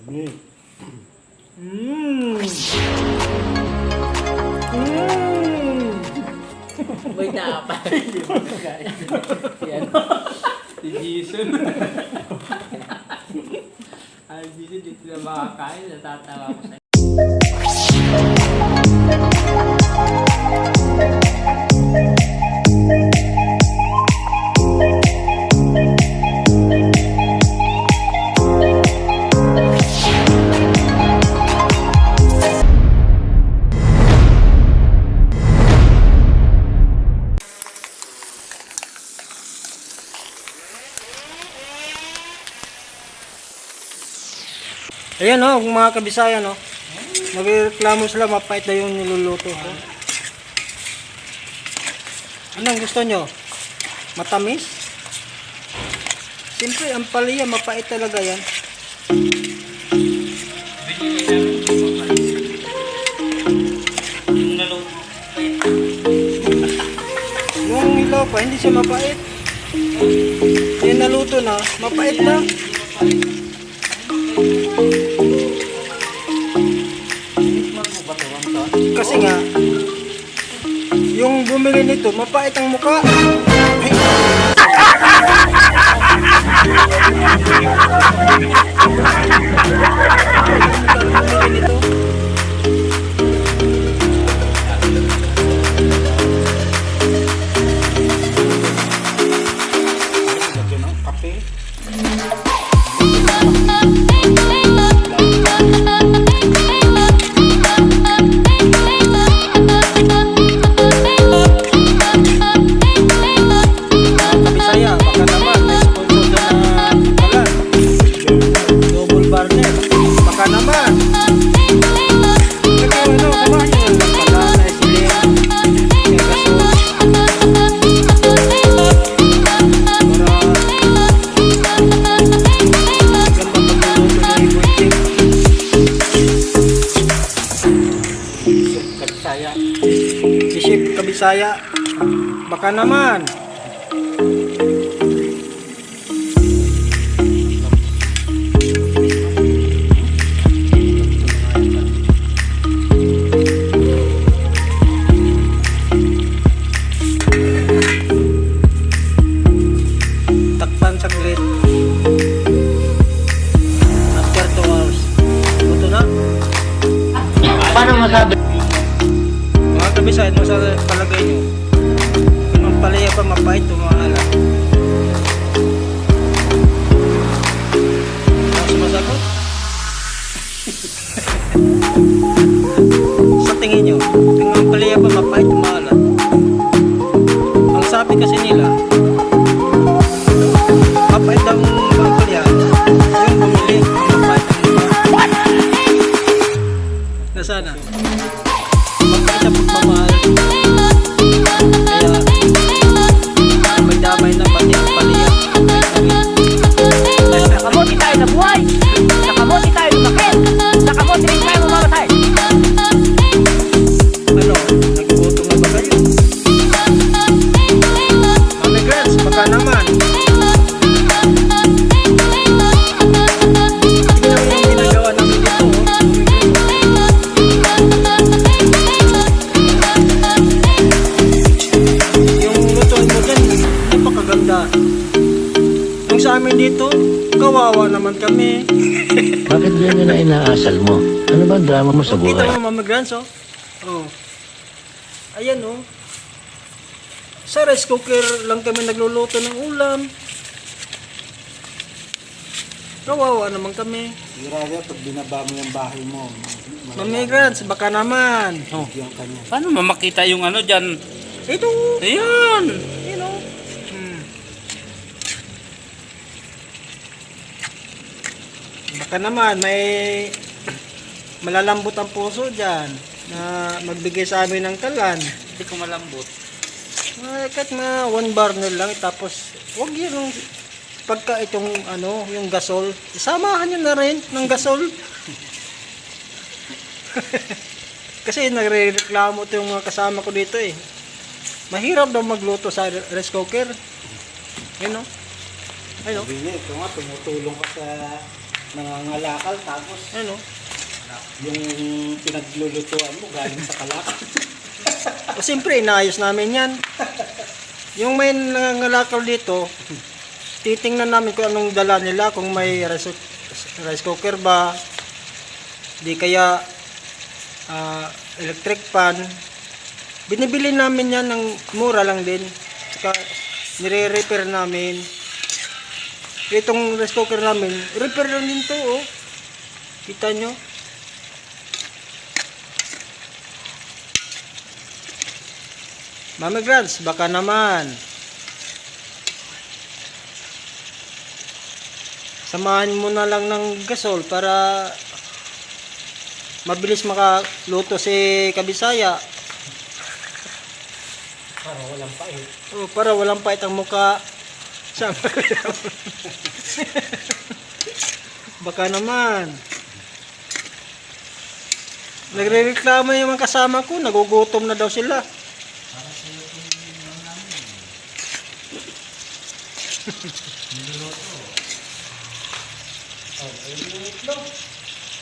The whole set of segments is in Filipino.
Mmm. Mmm. May dapat. Yan. Si Jason. Ay, Jason, dito na makakain. Natatawa ko sa'yo. Ayan o, mga Kabisayan o. Nagreklamo sila, mapait na yung niluluto ko. Anong gusto nyo? Matamis? Siyempre, ang palaya, mapait talaga yan. Yung ilaw pa, hindi siya mapait. Yung naluto na, mapait na. Kasi nga, yung bumili nito, mapait ang mukha. Bumili nito. Lagyan ng kape. Bisaya, baka naman may sponsor na kalan. Double barnet, baka naman. Ikaw ano, samahan nyo lang pala na isilin. Yung gasol. Kagsaya. Si Chef Kabisaya, baka naman. Takpan saglit. After 2 hours. Luto na. Paano masabi? Mga Kabisaya, ano sa palagay nyo? Kung ang palaya pa mapait o maalat? Ano sumasagot? Sa tingin nyo, kung ang palaya pa mapait o maalat? Ang sabi kasi nila, mapait ang mga palaya, yung bumili, mapait ang mukha. Nasana? Mapait ang pagmamahal. Kaya, may damay na pati ang palaya. Nakamote tayo na buhay. Nakamote tayo lumaki. Nakamote rin tayo mamamatay. Ano, nagugutom na ba kayo? Mami Grants, baka naman. Tingnan mo yung ginagawa namin dito. Yung lutuin mo dyan, napakaganda. Yung sa amin dito, kawawa naman kami. Bakit ganyan na inaasal mo? Ano ba ang drama mo sa Kita buhay? mo, Mami Grants, oh. Oh. Ayan, oh. Sa rice cooker lang kami nagluluto ng ulam. Kawawa naman kami. Sigurado pag binaba mo yung bahay mo, Mami Grants, baka naman. Oh. yung kanya. Paano mamakita yung ano dyan? Ito, Ayan! you know. Baka naman, may malalambot ang puso dyan na magbigay sa amin ng kalan. Hindi ko malambot. Kahit na 1 burner lang, tapos wag yun pagka itong ano, yung gasol, isamahan nyo na rin ng gasol. Kasi nagre-reklamo ito yung mga kasama ko dito eh. Mahirap daw magluto sa rice cooker. Ayun o. Ayun o. Sabi niya, ito nga, tumutulong ka sa nangangalakal tapos Ano? yung pinaglulutuan mo galing sa kalakal. O siyempre, inaayos namin yan. Yung may nangangalakaw dito, titingnan namin kung anong dala nila, kung may rice cooker ba, di kaya electric pan. Binibili namin yan ng mura lang din. Saka nire-repair namin. Itong rice cooker namin, repair lang din to, oh. Kita nyo? Mami Grants, baka naman. Samahan mo na lang ng gasol para mabilis makaluto si Kabisaya. Para walang pait. Oh, para walang pait ang muka. Baka naman. Nagrereklamo yung mga kasama ko, nagugutom na daw sila.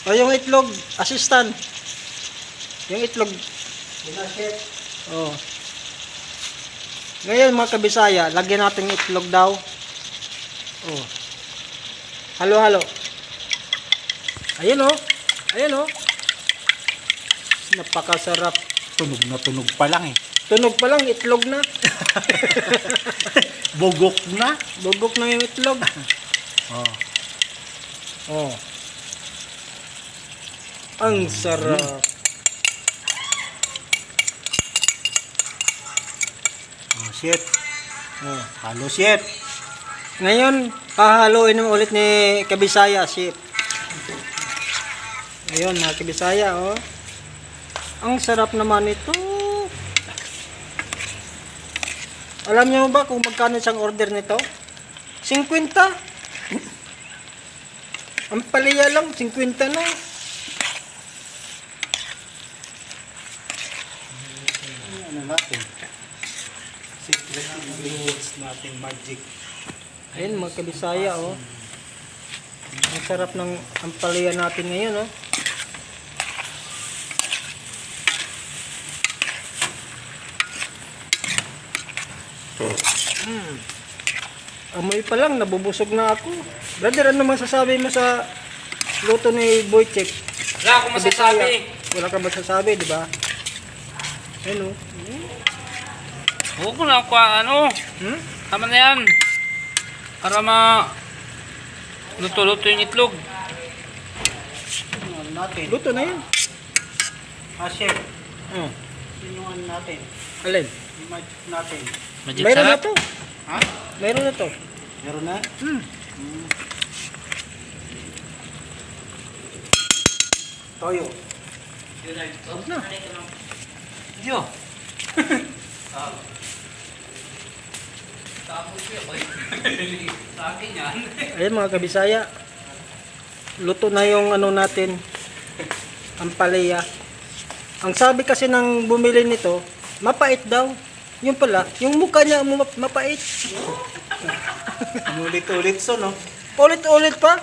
O yung itlog, assistant. Yung itlog. Oh. Ngayon mga Kabisaya, lagyan natin yung itlog daw. Oh. Halo-halo. Ayun oh. Ayun oh. Napakasarap. Tunog pa lang eh. Tunog pa lang, itlog na. Bugok na. Bubok na yung itlog. Oh. Oh. Ang sarap. Oh, shit. Oh. Halo shit. Ngayon, hahaluin mo ulit ni Kabisaya, shit. Ayun, mga Kabisaya, oh. Ang sarap naman ito. Alam niyo ba kung magkano isang order nito? 50. Ang palaya lang, 50 na. Ano natin? Secret ingredients natin, magic. Ayun, mga Kabisaya, oh. Ang sarap ng ampalaya natin ngayon, oh. Amoy pa lang, nabubusog na ako. Brother, ano masasabi mo sa luto ni Boychek? Wala akong masasabi. Wala ka masasabi, di ba? Ayun, oh. Huwag ko na ako ano. Hmm? Tama na yan. Para luto-luto yung itlog. Ano natin? Luto na yun. Ah, chef. Oh. Sinuhan natin. Alin? Yung magic natin. Magic Mayroon na sarap. to. Ha? Mayroon na to. Meron na? Toyo. Na. Yo. Sa akin yan. Ayun mga Kabisaya. Luto na yung ano natin. Ampalaya. Ang sabi kasi ng bumili nito, mapait daw. Yung pala, yung mukha niya mapait. Ulit-ulit so, no? Ulit-ulit pa.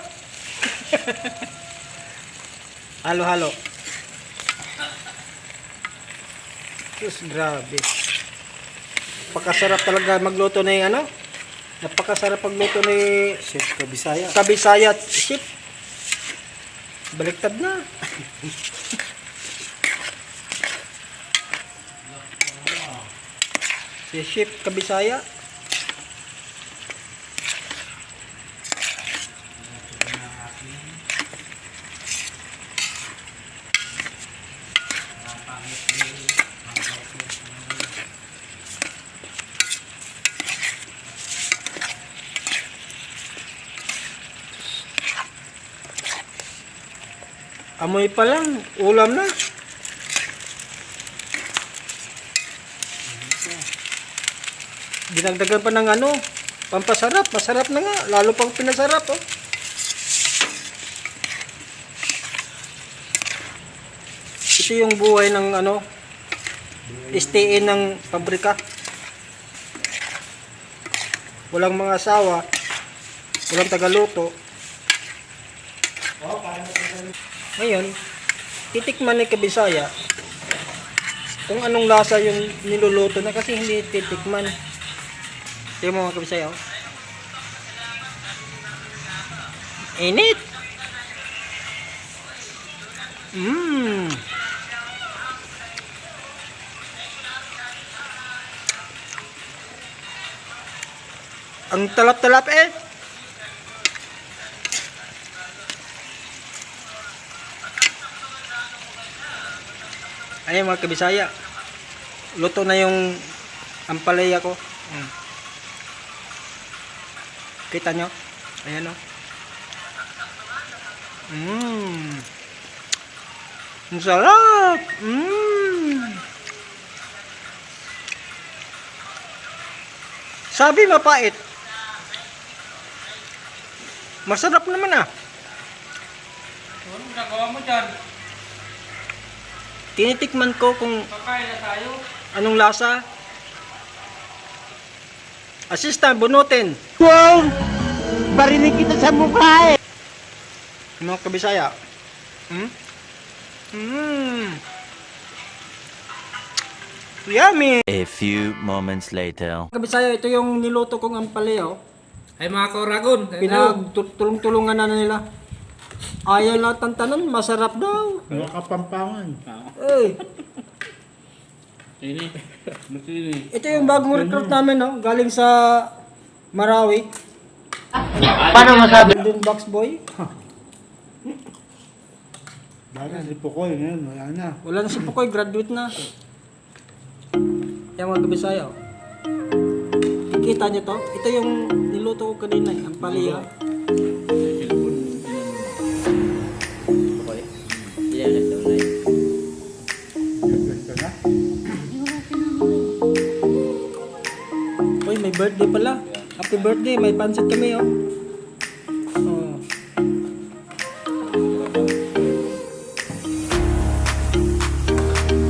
Halo-halo. Diyos, grabe. Napakasarap talaga magluto na yung ano. Napakasarap pagluto ni Chef Kabisaya. Kabisaya at Chef. Baliktad na. Si Chef Kabisaya. Amoy pa lang, ulam na. Dinagdagan pa ng ano, pampasarap, masarap na nga, lalo pang pinasarap, oh. Ito yung buhay ng ano, STN ng pabrika. Walang mga asawa, walang tagaluto. Ngayon, titikman ni Kabisaya kung anong lasa yung niluluto na kasi hindi titikman. Tingnan mo mga Kabisaya. Oh. Init! Ang talap-talap eh. Ayan mga Kabisaya. Luto na yung ampalaya ko. Kita nyo? Ayan o. Ang sarap! Sabi mapait. Masarap naman ah. Ano nagawa mo dyan? Tinitikman ko kung Kakain na tayo. anong lasa. Assistant, bunutin. Wow! Barinig kita sa mukha eh! Mga Kabisaya. Yummy! A few moments later. Kabisaya, ito yung niluto kong ampalaya. Ay mga kauragon. Pinagtulong-tulungan na nila. Ayaw lahat ng tanan, masarap daw. Nakakapampangan. Eh, Ini. Masini. ito yung bagong recruit namin, no? Galing sa Marawi. Paano masabi? Golden Box Boy. Dahil si Pukoy ngayon, wala na. Wala na si Pukoy, graduate na. Yan mga Kabisaya. Oh. Kita nyo to? Ito yung niluto ko kanina, ang palaya. Gusto na? Uy, may birthday pala. Happy birthday, may pansit kami, oh. Oh.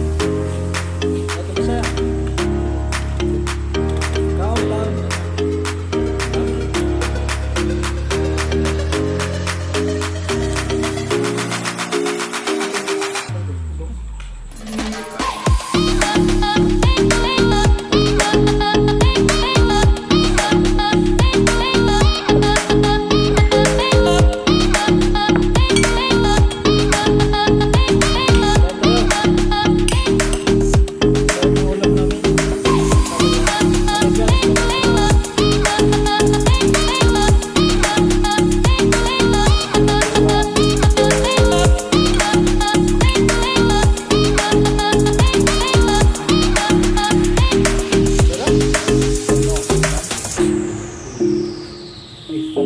Ito ba siya? Kaon.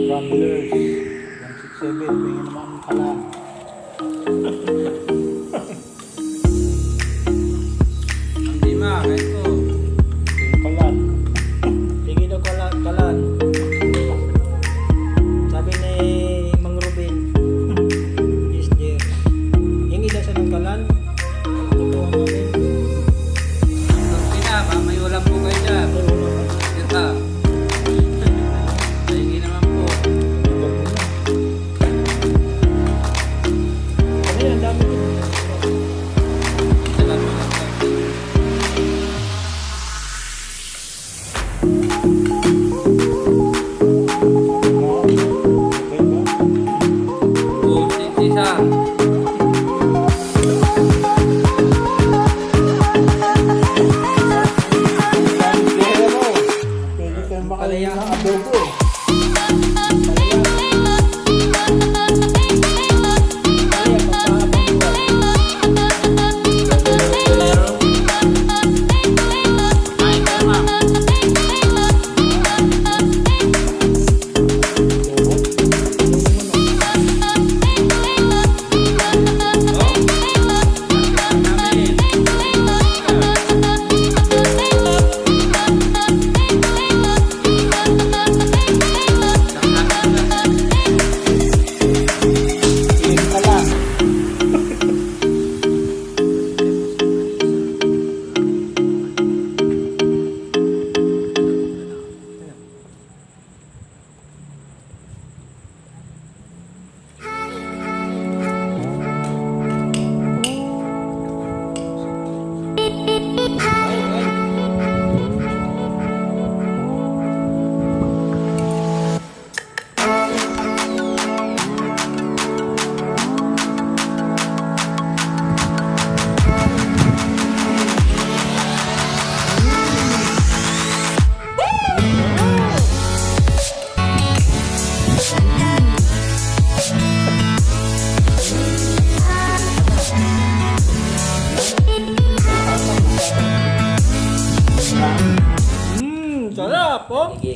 Ramblers. 167, tingin naman ang kalan. Hindi ma, ito. Yung kalan. Sige daw kalan. Sabi ni Mang Ruben. Yes, dear. Hingi daw siya ng kalan. Tutuwa namin. Hindi na, may ulam po kayo dyan. Ito. Hindi naman po. Ano yan, dami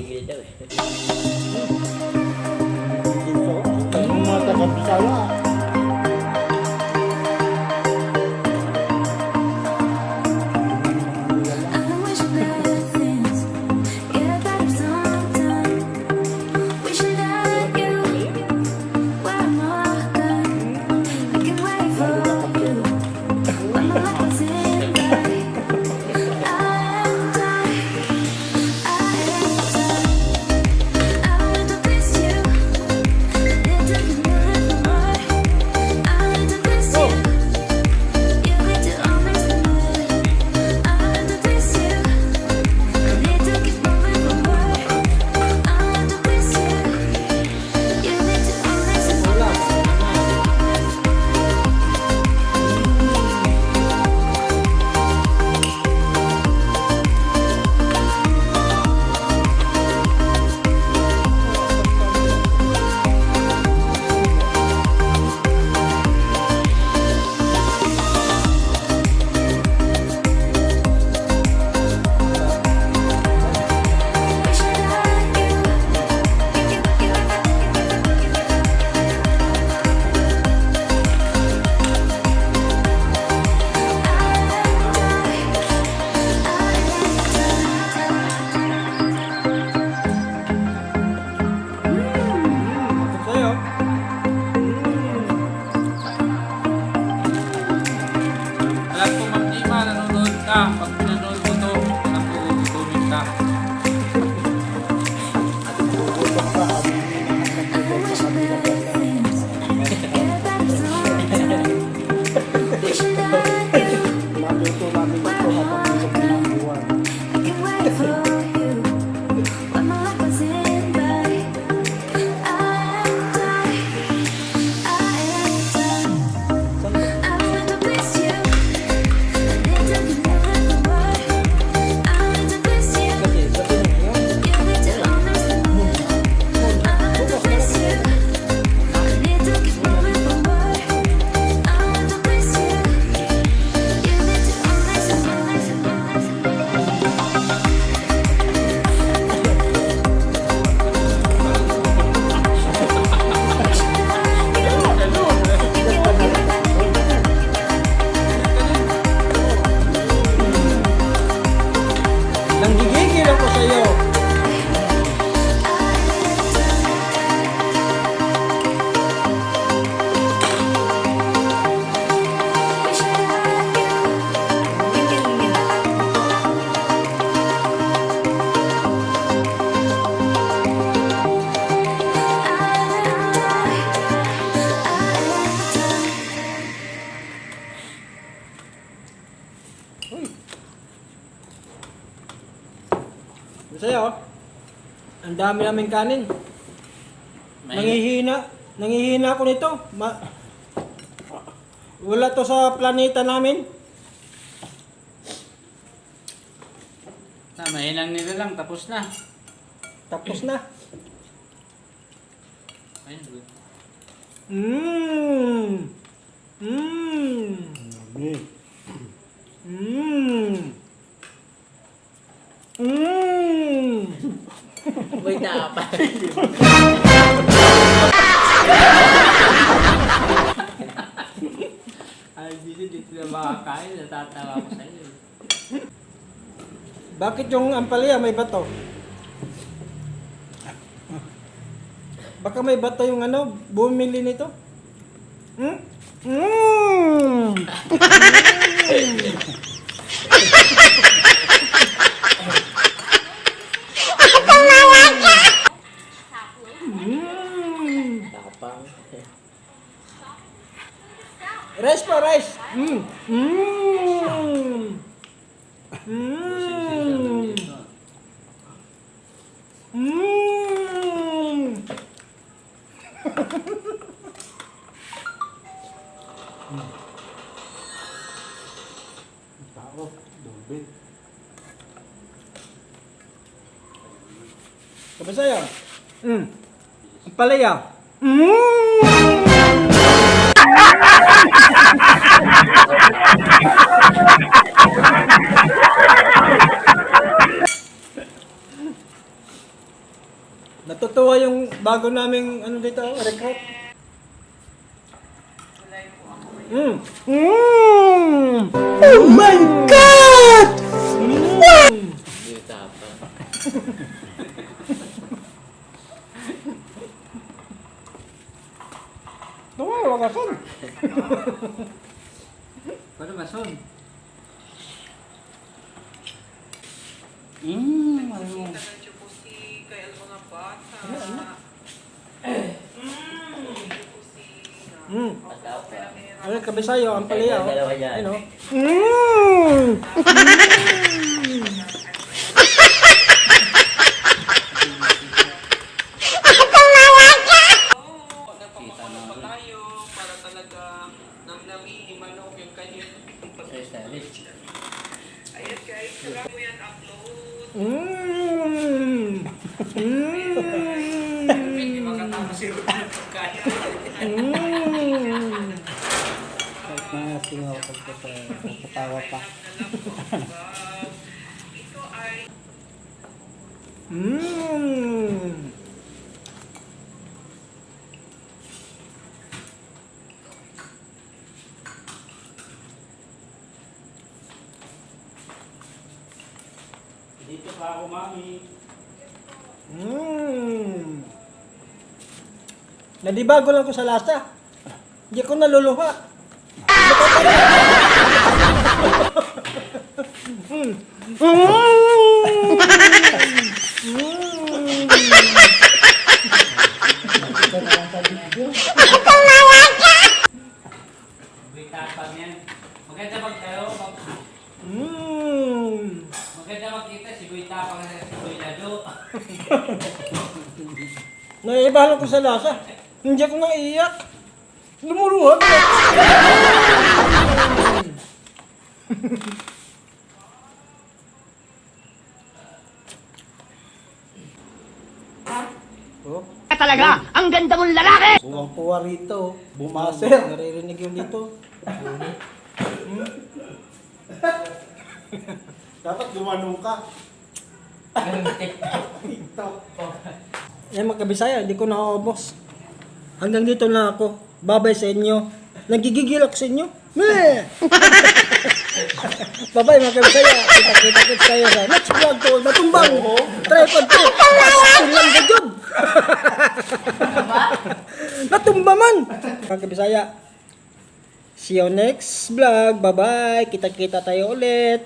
Gigil daw eh. Ang mga taga-Bisaya. Sa'yo. Alam ko, Ma'am Ima, nanonood ka. Pag nanonood mo to, alam ko, gugustumin ka. Maluto namin ito habang isip ng buwan. Nanggigigil ako sa iyo. Sa'yo, ang dami naming kanin. Nangihina ako nito. Wala to sa planeta namin. Mahinang nila lang, tapos na. Tapos na. Ayun, good. Mmm. Mmm. Mmm. Mmm. May tapa. Ay, dito na makakain, natatawa ko sa'yo. Bakit yung ampalaya may bato? Baka may bato yung ano, bumili nito? Hmm? Mmm. Tapang. Rice pa, rice. Mmm. Mmm. Mmm. Mmm. Tao, dulbin. Sabi sa'yo? Ang palaya. bago naming ano dito, recruit. Oh my God! Tumawa ka son. Paano ba, Son? Ano? Ano kabisayo ang paliya. Ano? Hindi makatapos yung pagkain. Kahit na singaw ko pagkatawa pa. Dito pa ako, mami. Nadibago lang ko sa lasa. Hindi ko naluluha. Tapang yan. Maganda magtayo. Maganda magkita si Boy Tapang sa si Boy Lado. Naiba lang ko sa lasa. Hindi ako naiiyak. Lumuluha ko. Oh, Talaga, ang ganda mong lalaki! Buwang-puwa rito. bumaser. Naririnig yun dito. Dapat gumanong ka. Yan mga kabisaya, hindi ko nakaubos. Hanggang dito na ako. Babay sa inyo. Nagigigil ako sa inyo. Meh! Babay mga kabisaya. Kita-kita tayo sa next vlog to. Matumbang. Tripod to. Tulang ka job. Natumba man. Mga kabisaya. See you next vlog. Bye-bye. Kita-kita tayo ulit.